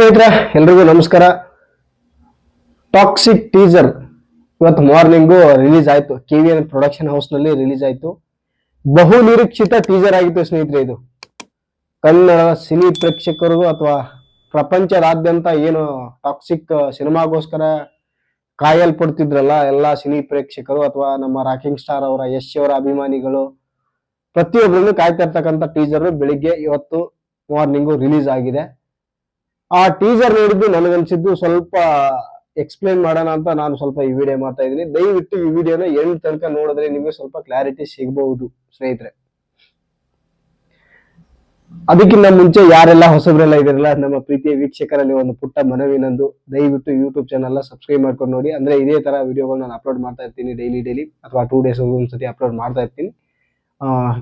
ಸ್ನೇಹಿತರೆ ಎಲ್ರಿಗೂ ನಮಸ್ಕಾರ. ಟಾಕ್ಸಿಕ್ ಟೀಸರ್ ಇವತ್ತು ಮಾರ್ನಿಂಗು ರಿಲೀಸ್ ಆಯ್ತು. KVN ಪ್ರೊಡಕ್ಷನ್ ಹೌಸ್ ನಲ್ಲಿ ರಿಲೀಸ್ ಆಯ್ತು. ಬಹು ನಿರೀಕ್ಷಿತ ಟೀಸರ್ ಆಗಿತ್ತು ಸ್ನೇಹಿತರೆ. ಇದು ಕನ್ನಡ ಸಿನಿ ಪ್ರೇಕ್ಷಕರಿಗೂ ಅಥವಾ ಪ್ರಪಂಚದಾದ್ಯಂತ ಏನು ಟಾಕ್ಸಿಕ್ ಸಿನಿಮಾಗೋಸ್ಕರ ಕಾಯಲ್ಪಡ್ತಿದ್ರಲ್ಲ ಎಲ್ಲಾ ಸಿನಿ ಪ್ರೇಕ್ಷಕರು ಅಥವಾ ನಮ್ಮ ರಾಕಿಂಗ್ ಸ್ಟಾರ್ ಅವರ ಯಶ್ ಅವರ ಅಭಿಮಾನಿಗಳು ಪ್ರತಿಯೊಬ್ಬರನ್ನು ಕಾಯ್ತಾ ಇರ್ತಕ್ಕಂಥ ಟೀಸರ್ ಬೆಳಿಗ್ಗೆ ಇವತ್ತು ಮಾರ್ನಿಂಗು ರಿಲೀಸ್ ಆಗಿದೆ. ಆ ಟೀಸರ್ ನೋಡಿದ್ದು ನನಗನ್ಸಿದ್ದು ಸ್ವಲ್ಪ ಎಕ್ಸ್ಪ್ಲೈನ್ ಮಾಡೋಣ ಅಂತ ನಾನು ಸ್ವಲ್ಪ ಈ ವಿಡಿಯೋ ಮಾಡ್ತಾ ಇದ್ದೀನಿ. ದಯವಿಟ್ಟು ಈ ವಿಡಿಯೋನ ಎಂಡ್ ತನಕ ನೋಡಿದ್ರೆ ನಿಮಗೆ ಸ್ವಲ್ಪ ಕ್ಲಾರಿಟಿ ಸಿಗಬಹುದು ಸ್ನೇಹಿತರೆ. ಅದಕ್ಕಿಂತ ಮುಂಚೆ ಯಾರೆಲ್ಲ ಹೊಸಬ್ರೆಲ್ಲ ಇದಿರಲ್ಲ ನಮ್ಮ ಪ್ರೀತಿಯ ವೀಕ್ಷಕರಲ್ಲಿ ಒಂದು ಪುಟ್ಟ ಮನವಿ ನಂದು, ದಯವಿಟ್ಟು ಯೂಟ್ಯೂಬ್ ಚಾನಲ್ ಸಬ್ಸ್ಕ್ರೈಬ್ ಮಾಡ್ಕೊಂಡು ನೋಡಿ. ಅಂದ್ರೆ ಇದೇ ತರ ವಿಡಿಯೋಗಳು ನಾನು ಅಪ್ಲೋಡ್ ಮಾಡ್ತಾ ಇರ್ತೀನಿ ಡೈಲಿ ಅಥವಾ 2 ಡೇಸ್ ಒಂದ್ಸತಿ ಅಪ್ಲೋಡ್ ಮಾಡ್ತಾ ಇರ್ತೀನಿ.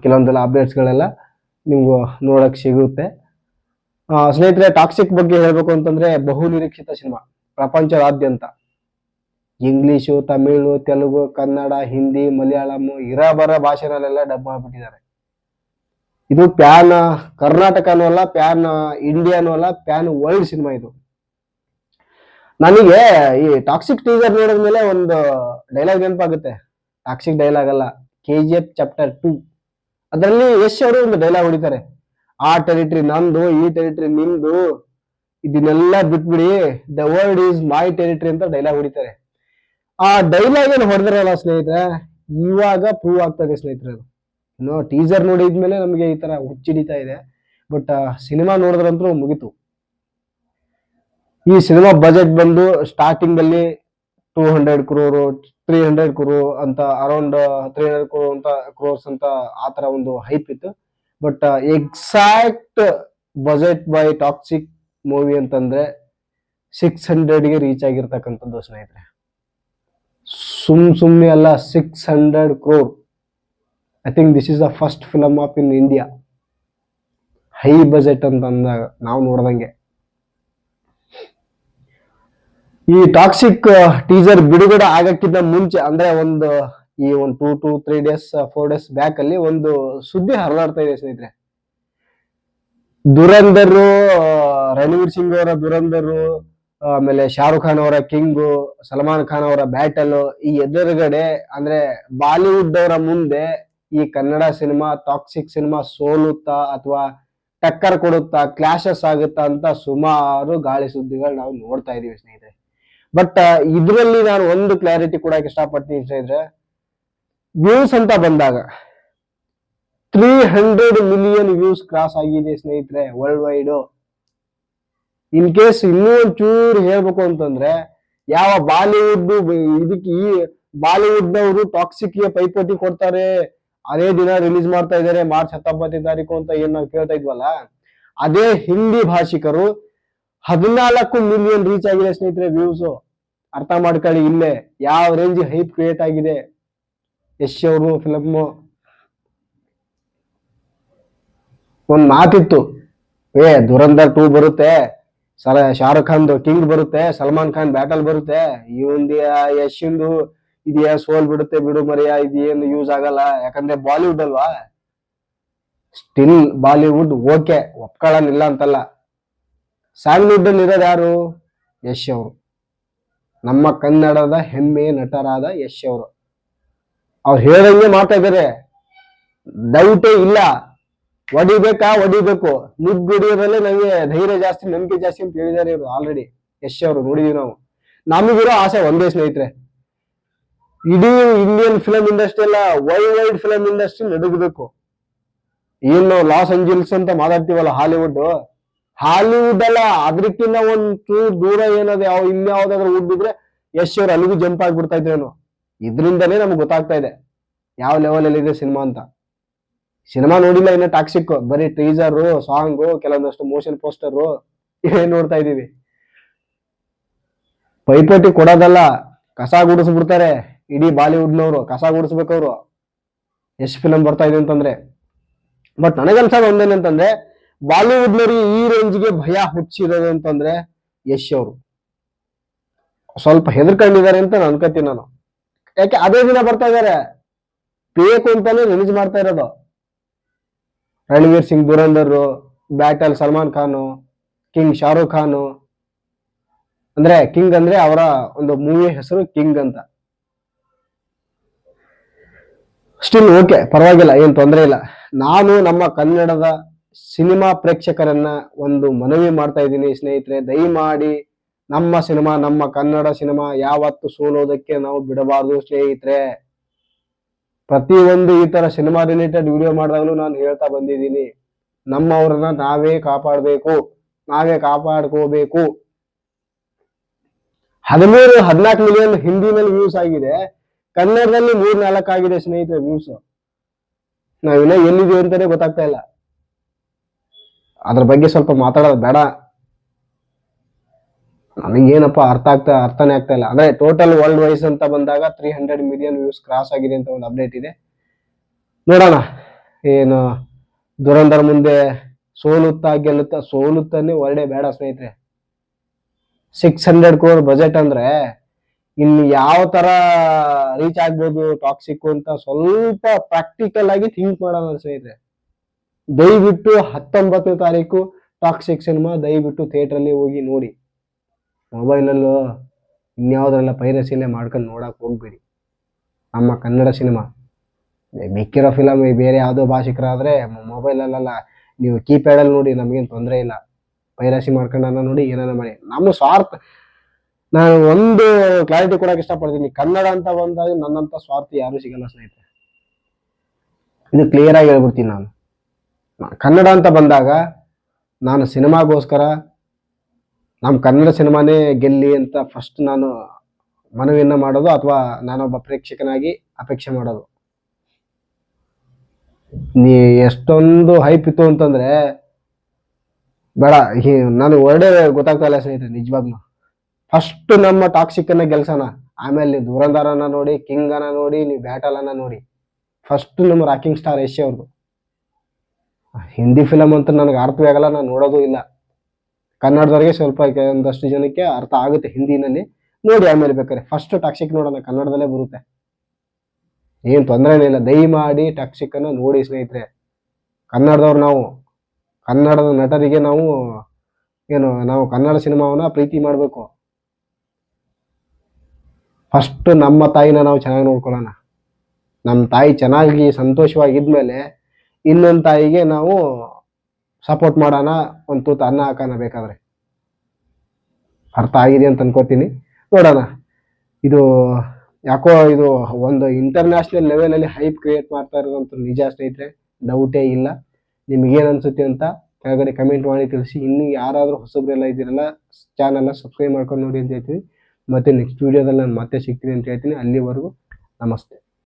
ಕೆಲವೊಂದೆಲ್ಲ ಅಪ್ಡೇಟ್ಸ್ಗಳೆಲ್ಲ ನಿಮ್ಗೆ ನೋಡಕ್ ಸಿಗುತ್ತೆ. ಸ್ನೇಹಿತರೆ, ಟಾಕ್ಸಿಕ್ ಬಗ್ಗೆ ಹೇಳ್ಬೇಕು ಅಂತಂದ್ರೆ ಬಹು ನಿರೀಕ್ಷಿತ ಸಿನಿಮಾ. ಪ್ರಪಂಚದಾದ್ಯಂತ ಇಂಗ್ಲಿಷು, ತಮಿಳು, ತೆಲುಗು, ಕನ್ನಡ, ಹಿಂದಿ, ಮಲಯಾಳಂ ಇರಬರ ಭಾಷೆನಲ್ಲೆಲ್ಲ ಡಬ್ ಮಾಡ್ಬಿಟ್ಟಿದ್ದಾರೆ. ಇದು ಪ್ಯಾನ್ ಕರ್ನಾಟಕನೂ ಅಲ್ಲ, ಪ್ಯಾನ್ ಇಂಡಿಯಾನೂ ಅಲ್ಲ, ಪ್ಯಾನ್ ವರ್ಲ್ಡ್ ಸಿನಿಮಾ ಇದು. ನನಗೆ ಈ ಟಾಕ್ಸಿಕ್ ಟೀಸರ್ ನೋಡಿದ್ಮೇಲೆ ಒಂದು ಡೈಲಾಗ್ ನೆನಪಾಗುತ್ತೆ. ಟಾಕ್ಸಿಕ್ ಡೈಲಾಗ್ ಅಲ್ಲ, KGF ಚಾಪ್ಟರ್ 2 ಅದರಲ್ಲಿ ಯಶ್ ಅವರು ಒಂದು ಡೈಲಾಗ್ ಹೊಡಿತಾರೆ. ಆ ಟೆರಿಟರಿ ನಂದು, ಈ ಟೆರಿಟರಿ ನಿಮ್ದು, ಇದನ್ನೆಲ್ಲ ಬಿಟ್ಬಿಡಿ, the world is my territory ಅಂತ ಡೈಲಾಗ್ ಹೊಡಿತಾರೆ. ಆ ಡೈಲಾಗ್ ಏನು ಹೊಡೆದ್ರಲ್ಲ ಸ್ನೇಹಿತರೆ, ಇವಾಗ ಪ್ರೂವ್ ಆಗ್ತದೆ ಸ್ನೇಹಿತರೆ. ಅದು ಇನ್ನು ಟೀಸರ್ ನೋಡಿದ್ಮೇಲೆ ನಮಗೆ ಈ ತರ ಹುಚ್ಚಿಡಿತಾ ಇದೆ. ಬಟ್ ಸಿನಿಮಾ ನೋಡಿದ್ರಂತೂ ಮುಗಿತು. ಈ ಸಿನಿಮಾ ಬಜೆಟ್ ಬಂದು ಸ್ಟಾರ್ಟಿಂಗ್ ಅಲ್ಲಿ 200 crore 300 crore ಅಂತ ಅರೌಂಡ್ 300 crore ಅಂತ ಕ್ರೋರ್ಸ್ ಅಂತ ಆತರ ಒಂದು ಹೈಪ್ ಇತ್ತು. But exact budget by toxic movie ಅಂತಂದ್ರೆ 600ಗೆ ರೀಚ್ ಆಗಿರ್ತಕ್ಕಂಥದ್ದು ಸ್ನೇಹಿತರೆ. ಸುಮ್ನೆ ಅಲ್ಲ, 600 crore. I think this is the first film of in India high budget ಅಂತ ಅಂದಾಗ ನಾವು ನೋಡ್ದಂಗೆ. ಈ ಟಾಕ್ಸಿಕ್ ಟೀಸರ್ ಬಿಡುಗಡೆ ಆಗಕ್ಕಿಂತ ಮುಂಚೆ ಅಂದ್ರೆ ಒಂದು 2 to 3 days 4 days ಬ್ಯಾಕ್ ಅಲ್ಲಿ ಒಂದು ಸುದ್ದಿ ಹರಿದಾಡ್ತಾ ಇದೆ ಸ್ನೇಹಿತರೆ. ದುರಂಧರ್, ರಣವೀರ್ ಸಿಂಗ್ ಅವರ ದುರಂಧರ್, ಆಮೇಲೆ ಶಾರುಖ್ ಖಾನ್ ಅವರ ಕಿಂಗು, ಸಲ್ಮಾನ್ ಖಾನ್ ಅವರ ಬ್ಯಾಟಲ್, ಈ ಎದುರುಗಡೆ ಅಂದ್ರೆ ಬಾಲಿವುಡ್ ಅವರ ಮುಂದೆ ಈ ಕನ್ನಡ ಸಿನಿಮಾ ಟಾಕ್ಸಿಕ್ ಸಿನಿಮಾ ಸೋಲುತ್ತಾ ಅಥವಾ ಟಕ್ಕರ್ ಕೊಡುತ್ತಾ, ಕ್ಲಾಶಸ್ ಆಗುತ್ತಾ ಅಂತ ಸುಮಾರು ಗಾಳಿ ಸುದ್ದಿಗಳು ನಾವು ನೋಡ್ತಾ ಇದೀವಿ ಸ್ನೇಹಿತರೆ. ಬಟ್ ಇದರಲ್ಲಿ ನಾನು ಒಂದು ಕ್ಲಾರಿಟಿ ಕೊಡಕ್ಕೆ ಇಷ್ಟಪಡ್ತೀನಿ ಸ್ನೇಹಿತರೆ. ವ್ಯೂಸ್ ಅಂತ ಬಂದಾಗ 300 million ವ್ಯೂಸ್ ಕ್ರಾಸ್ ಆಗಿದೆ ಸ್ನೇಹಿತರೆ ವರ್ಲ್ಡ್ ವೈಡ್. ಇನ್ ಕೇಸ್ ಇನ್ನೂ ಒಂಚೂರು ಹೇಳ್ಬೇಕು ಅಂತಂದ್ರೆ, ಯಾವ ಬಾಲಿವುಡ್ ಇದಕ್ಕೆ ಈ ಬಾಲಿವುಡ್ ನವರು ಟಾಕ್ಸಿಕ್ ಗೆ ಪೈಪೋಟಿ ಕೊಡ್ತಾರೆ, ಅದೇ ದಿನ ರಿಲೀಸ್ ಮಾಡ್ತಾ ಇದ್ದಾರೆ ಮಾರ್ಚ್ 19ನೇ ತಾರೀಕು ಅಂತ ಏನ್ ನಾವು ಕೇಳ್ತಾ ಇದ್ವಲ್ಲ, ಅದೇ ಹಿಂದಿ ಭಾಷಿಕರು 14 million ರೀಚ್ ಆಗಿದೆ ಸ್ನೇಹಿತರೆ ವ್ಯೂಸ್. ಅರ್ಥ ಮಾಡ್ಕೊಳ್ಳಿ ಇಲ್ಲೇ ಯಾವ ರೇಂಜ್ ಹೈಪ್ ಕ್ರಿಯೇಟ್ ಆಗಿದೆ ಯಶ್ ಅವರು ಫಿಲಮ್. ಒಂದ್ ಮಾತಿತ್ತು, ದುರಂಧರ್ 2 ಬರುತ್ತೆ, ಶಾರುಖ್ ಖಾನ್ ಕಿಂಗ್ ಬರುತ್ತೆ, ಸಲ್ಮಾನ್ ಖಾನ್ ಬ್ಯಾಟಲ್ ಬರುತ್ತೆ, ಯಶಿಂದು ಇದೆಯಾ ಸೋಲ್ ಬಿಡುತ್ತೆ ಬಿಡು ಮರಿಯಾ, ಇದೇನು ಯೂಸ್ ಆಗಲ್ಲ ಯಾಕಂದ್ರೆ ಬಾಲಿವುಡ್ ಅಲ್ವಾ. ಸ್ಟಿಲ್ ಬಾಲಿವುಡ್ ಓಕೆ, ಒಪ್ಕೊಳ್ಳೋನಿಲ್ಲ ಅಂತಲ್ಲ. ಸ್ಯಾಂಡ್ಲ್ವುಡ್ ಅಲ್ಲಿ ಇರೋದು ಯಾರು? ಯಶ್ ಅವರು, ನಮ್ಮ ಕನ್ನಡದ ಹೆಮ್ಮೆಯ ನಟರಾದ ಯಶ್ ಅವರು. ಅವ್ರು ಹೇಳ್ದಂಗೆ ಮಾಡ್ತಾ ಇದ್ದಾರೆ, ಡೌಟೇ ಇಲ್ಲ. ಹೊಡಿಬೇಕು, ಮುಗ್ಗುಡಿಯೋದ್ರಲ್ಲೇ ನನಗೆ ಧೈರ್ಯ ಜಾಸ್ತಿ, ನಂಬಿಕೆ ಜಾಸ್ತಿ ಅಂತ ಹೇಳಿದ್ದಾರೆ ಇವರು ಆಲ್ರೆಡಿ. ಯಶ್ ಅವರು ನೋಡಿದೀವಿ ನಾವು. ನಮಗಿರೋ ಆಸೆ ಒಂದೇ ಸ್ನೇಹಿತರೆ, ಇಡೀ ಇಂಡಿಯನ್ ಫಿಲಂ ಇಂಡಸ್ಟ್ರಿ ಎಲ್ಲ ವರ್ಲ್ಡ್ ವೈಡ್ ಫಿಲಂ ಇಂಡಸ್ಟ್ರಿ ನಡುಗಬೇಕು. ಏನ್ ನಾವು ಲಾಸ್ ಏಂಜಲ್ಸ್ ಅಂತ ಮಾತಾಡ್ತೀವಲ್ಲ, ಹಾಲಿವುಡ್ ಅಲ್ಲ, ಅದಕ್ಕಿಂತ ಒಂದು ದೂರ ಏನದು ಇನ್ಯಾವ್ದಾದ್ರು ಉಡ್ಬಿದ್ರೆ ಯಶ್ ಅವ್ರು ಅಲ್ಲಿಗೂ ಜಂಪ್ ಆಗ್ಬಿಡ್ತಾ ಇದ್ರೇನು. ಇದರಿಂದನೇ ನಮ್ಗೆ ಗೊತ್ತಾಗ್ತಾ ಇದೆ ಯಾವ ಲೆವೆಲ್ ಅಲ್ಲಿ ಇದೆ ಸಿನಿಮಾ ಅಂತ. ಸಿನಿಮಾ ನೋಡಿಲ್ಲ ಇನ್ನು ಟಾಕ್ಸಿಕ್, ಬರೀ ಟೀಸರ್, ಸಾಂಗು, ಕೆಲವೊಂದಷ್ಟು ಮೋಷನ್ ಪೋಸ್ಟರ್ ಏನ್ ನೋಡ್ತಾ ಇದೀವಿ. ಪೈಪೋಟಿ ಕೊಡೋದಲ್ಲ, ಕಸ ಗುಡಿಸ್ಬಿಡ್ತಾರೆ ಇಡೀ ಬಾಲಿವುಡ್ನವರು. ಕಸ ಗುಡಿಸ್ಬೇಕವ್ರು ಎಷ್ಟು ಫಿಲಂ ಬರ್ತಾ ಇದೆ ಅಂತಂದ್ರೆ. ಬಟ್ ನನಗನ್ಸೋದು ಒಂದೇನಂತಂದ್ರೆ, ಬಾಲಿವುಡ್ನವ್ರಿಗೆ ಈ ರೇಂಜ್ಗೆ ಭಯ ಹುಚ್ಚಿರೋದು ಅಂತಂದ್ರೆ ಯಶ್ ಅವರು ಸ್ವಲ್ಪ ಹೆದರ್ಕೊಂಡಿದ್ದಾರೆ ಅಂತ ಅನ್ಕೋತೀನಿ ನಾನು. ಯಾಕೆ ಅದೇ ದಿನ ಬರ್ತಾ ಇದಾರೆ, ಬೇಕು ಅಂತಾನೆ ರಿಲೀಸ್ ಮಾಡ್ತಾ ಇರೋದು. ರಣವೀರ್ ಸಿಂಗ್ ದುರಂಧರ್, ಬ್ಯಾಟಲ್ ಸಲ್ಮಾನ್ ಖಾನ್, ಕಿಂಗ್ ಶಾರುಖ್ ಖಾನ್, ಅಂದ್ರೆ ಕಿಂಗ್ ಅಂದ್ರೆ ಅವರ ಒಂದು ಮೂವಿ ಹೆಸರು ಕಿಂಗ್ ಅಂತ. ಸ್ಟಿಲ್ ಓಕೆ, ಪರವಾಗಿಲ್ಲ, ಏನ್ ತೊಂದರೆ ಇಲ್ಲ. ನಾನು ನಮ್ಮ ಕನ್ನಡದ ಸಿನಿಮಾ ಪ್ರೇಕ್ಷಕರನ್ನ ಒಂದು ಮನವಿ ಮಾಡ್ತಾ ಇದ್ದೀನಿ ಸ್ನೇಹಿತರೆ, ದಯಮಾಡಿ ನಮ್ಮ ಸಿನಿಮಾ, ನಮ್ಮ ಕನ್ನಡ ಸಿನಿಮಾ ಯಾವತ್ತು ಸೋಲೋದಕ್ಕೆ ನಾವು ಬಿಡಬಾರ್ದು ಸ್ನೇಹಿತರೆ. ಪ್ರತಿಯೊಂದು ಈ ತರ ಸಿನಿಮಾ ರಿಲೇಟೆಡ್ ವಿಡಿಯೋ ಮಾಡಿದಾಗಲೂ ನಾನು ಹೇಳ್ತಾ ಬಂದಿದ್ದೀನಿ, ನಮ್ಮವ್ರನ್ನ ನಾವೇ ಕಾಪಾಡಬೇಕು, ನಾವೇ ಕಾಪಾಡ್ಕೋಬೇಕು. 13-14 ಮಿಲಿಯನ್ ಹಿಂದಿನಲ್ಲಿ ವ್ಯೂಸ್ ಆಗಿದೆ, ಕನ್ನಡದಲ್ಲಿ 3-4 ಆಗಿದೆ ಸ್ನೇಹಿತರೆ ವ್ಯೂಸ್. ನಾವಿನ್ನ ಎಲ್ಲಿದ್ದೀವಿ ಅಂತಾನೆ ಗೊತ್ತಾಗ್ತಾ ಇಲ್ಲ. ಅದ್ರ ಬಗ್ಗೆ ಸ್ವಲ್ಪ ಮಾತಾಡೋದು ಬೇಡ. ನನಗೇನಪ್ಪ ಅರ್ಥನೇ ಆಗ್ತಾ ಇಲ್ಲ. ಅಂದ್ರೆ ಟೋಟಲ್ ವರ್ಲ್ಡ್ ವೈಸ್ ಅಂತ ಬಂದಾಗ 300 ಮಿಲಿಯನ್ ವ್ಯೂಸ್ ಕ್ರಾಸ್ ಆಗಿದೆ ಅಂತ ಒಂದು ಅಪ್ಡೇಟ್ ಇದೆ. ನೋಡೋಣ ಏನು ದುರಂಧರ್ ಮುಂದೆ ಸೋಲುತ್ತಾನೆ ವರ್ಡೆ ಬೇಡ ಸ್ನೇಹಿತರೆ. 600 crore ಬಜೆಟ್ ಅಂದ್ರೆ ಇನ್ನು ಯಾವ ತರ ರೀಚ್ ಆಗ್ಬೋದು ಟಾಕ್ಸಿಕ್ ಅಂತ ಸ್ವಲ್ಪ ಪ್ರಾಕ್ಟಿಕಲ್ ಆಗಿ ಥಿಂಕ್ ಮಾಡೋಣ ಸ್ನೇಹಿತರೆ. ದಯವಿಟ್ಟು 19ನೇ ತಾರೀಕು ಟಾಕ್ಸಿಕ್ ಸಿನಿಮಾ ದಯವಿಟ್ಟು ಥಿಯೇಟರ್ ಅಲ್ಲಿ ಹೋಗಿ ನೋಡಿ. ಮೊಬೈಲಲ್ಲೂ ಇನ್ಯಾವುದ್ರೆಲ್ಲ ಪೈರಸಿಲೇ ಮಾಡ್ಕೊಂಡು ನೋಡಕ್ ಹೋಗ್ಬೇಡಿ. ನಮ್ಮ ಕನ್ನಡ ಸಿನಿಮಾ ಮಿಕ್ಕಿರೋ ಫಿಲಮ್ ಬೇರೆ ಯಾವುದೋ ಭಾಷಿಕರಾದ್ರೆ ಮೊಬೈಲಲ್ಲ ನೀವು ಕೀಪ್ಯಾಡಲ್ಲಿ ನೋಡಿ, ನಮಗೇನು ತೊಂದರೆ ಇಲ್ಲ. ಪೈರಸಿ ಮಾಡ್ಕೊಂಡನ್ನ ನೋಡಿ, ಏನಾರ ಮಾಡಿ. ನಮ್ಮ ಸ್ವಾರ್ಥ, ನಾನು ಒಂದು ಕ್ಲಾರಿಟಿ ಕೊಡಕ್ಕೆ ಇಷ್ಟಪಡ್ತೀನಿ, ಕನ್ನಡ ಅಂತ ಬಂದಾಗ ನನ್ನಂತ ಸ್ವಾರ್ಥ ಯಾರು ಸಿಗಲ್ಲ ಸ್ನೇಹಿತರೆ. ಇದು ಕ್ಲಿಯರ್ ಆಗಿ ಹೇಳ್ಬಿಡ್ತೀನಿ. ನಾನು ಕನ್ನಡ ಅಂತ ಬಂದಾಗ ನಾನು ಸಿನಿಮಾಗೋಸ್ಕರ ನಮ್ಮ ಕನ್ನಡ ಸಿನಿಮಾನೇ ಗೆಲ್ಲಿ ಅಂತ ಫಸ್ಟ್ ನಾನು ಮನವಿಯನ್ನ ಮಾಡೋದು, ಅಥವಾ ನಾನೊಬ್ಬ ಪ್ರೇಕ್ಷಕನಾಗಿ ಅಪೇಕ್ಷೆ ಮಾಡೋದು. ಎಷ್ಟೊಂದು ಹೈಪ್ ಇತ್ತು ಅಂತಂದ್ರೆ ಬೇಡ, ನಾನು ವರ್ಡೇ ಗೊತ್ತಾಗ್ತಾ ಇಲ್ಲ ಸ್ನೇಹಿತರೆ ನಿಜವಾಗ್ಲು. ಫಸ್ಟ್ ನಮ್ಮ ಟಾಕ್ಸಿಕ್ ಅನ್ನ ಗೆಲ್ಸೋಣ, ಆಮೇಲೆ ನೀವು ಧುರಂಧರನ್ನ ನೋಡಿ, ಕಿಂಗ್ ಅನ್ನ ನೋಡಿ, ನೀವು ಬ್ಯಾಟಲ್ ಅನ್ನ ನೋಡಿ. ಫಸ್ಟ್ ನಮ್ಮ ರಾಕಿಂಗ್ ಸ್ಟಾರ್ ಯಶ್ ಅವ್ರದ್ದು. ಹಿಂದಿ ಫಿಲಮ್ ಅಂತ ನನಗೆ ಅರ್ಥವೇ ಆಗಲ್ಲ, ನಾನು ನೋಡೋದು ಇಲ್ಲ. ಕನ್ನಡದವ್ರಿಗೆ ಸ್ವಲ್ಪ ಒಂದಷ್ಟು ಜನಕ್ಕೆ ಅರ್ಥ ಆಗುತ್ತೆ ಹಿಂದಿನಲ್ಲಿ, ನೋಡಿ ಆಮೇಲೆ ಬೇಕಾದ್ರೆ. ಫಸ್ಟ್ ಟಾಕ್ಸಿಕ್ ನೋಡೋಣ, ಕನ್ನಡದಲ್ಲೇ ಬರುತ್ತೆ, ಏನ್ ತೊಂದರೆನೇ ಇಲ್ಲ. ದಯಮಾಡಿ ಟಾಕ್ಸಿಕ್ ಅನ್ನ ನೋಡಿ ಸ್ನೇಹಿತರೆ. ಕನ್ನಡದವ್ರು ನಾವು, ಕನ್ನಡದ ನಟರಿಗೆ ನಾವು ಕನ್ನಡ ಸಿನಿಮಾವನ್ನ ಪ್ರೀತಿ ಮಾಡಬೇಕು. ಫಸ್ಟ್ ನಮ್ಮ ತಾಯಿನ ನಾವು ಚೆನ್ನಾಗಿ ನೋಡ್ಕೊಳ್ಳೋಣ. ನಮ್ಮ ತಾಯಿ ಚೆನ್ನಾಗಿ ಸಂತೋಷವಾಗಿದ್ಮೇಲೆ ಇನ್ನೊಂದು ತಾಯಿಗೆ ನಾವು ಸಪೋರ್ಟ್ ಮಾಡೋಣ, ಒಂದು ತೂತು ಅನ್ನ ಹಾಕೋಣ ಬೇಕಾದ್ರೆ. ಅರ್ಥ ಆಗಿದೆ ಅಂತ ಅನ್ಕೋತೀನಿ. ನೋಡೋಣ. ಇದು ಯಾಕೋ ಇದು ಒಂದು ಇಂಟರ್ನ್ಯಾಷನಲ್ ಲೆವೆಲಲ್ಲಿ ಹೈಪ್ ಕ್ರಿಯೇಟ್ ಮಾಡ್ತಾ ಇರೋದಂತೂ ನಿಜ ಸ್ನೇಹಿತರೆ, ಡೌಟೇ ಇಲ್ಲ. ನಿಮ್ಗೇನು ಅನ್ಸುತ್ತೆ ಅಂತ ಕೆಳಗಡೆ ಕಮೆಂಟ್ ಮಾಡಿ ತಿಳಿಸಿ. ಇನ್ನು ಯಾರಾದರೂ ಹೊಸಬ್ರೆಲ್ಲ ಇದ್ದೀರಲ್ಲ, ಚಾನಲ್ನ ಸಬ್ಸ್ಕ್ರೈಬ್ ಮಾಡ್ಕೊಂಡು ನೋಡಿ ಅಂತ ಹೇಳ್ತೀನಿ. ಮತ್ತೆ ನೆಕ್ಸ್ಟ್ ವಿಡಿಯೋದಲ್ಲಿ ನಾನು ಮತ್ತೆ ಸಿಗ್ತೀನಿ ಅಂತ ಹೇಳ್ತೀನಿ. ಅಲ್ಲಿವರೆಗೂ ನಮಸ್ತೆ.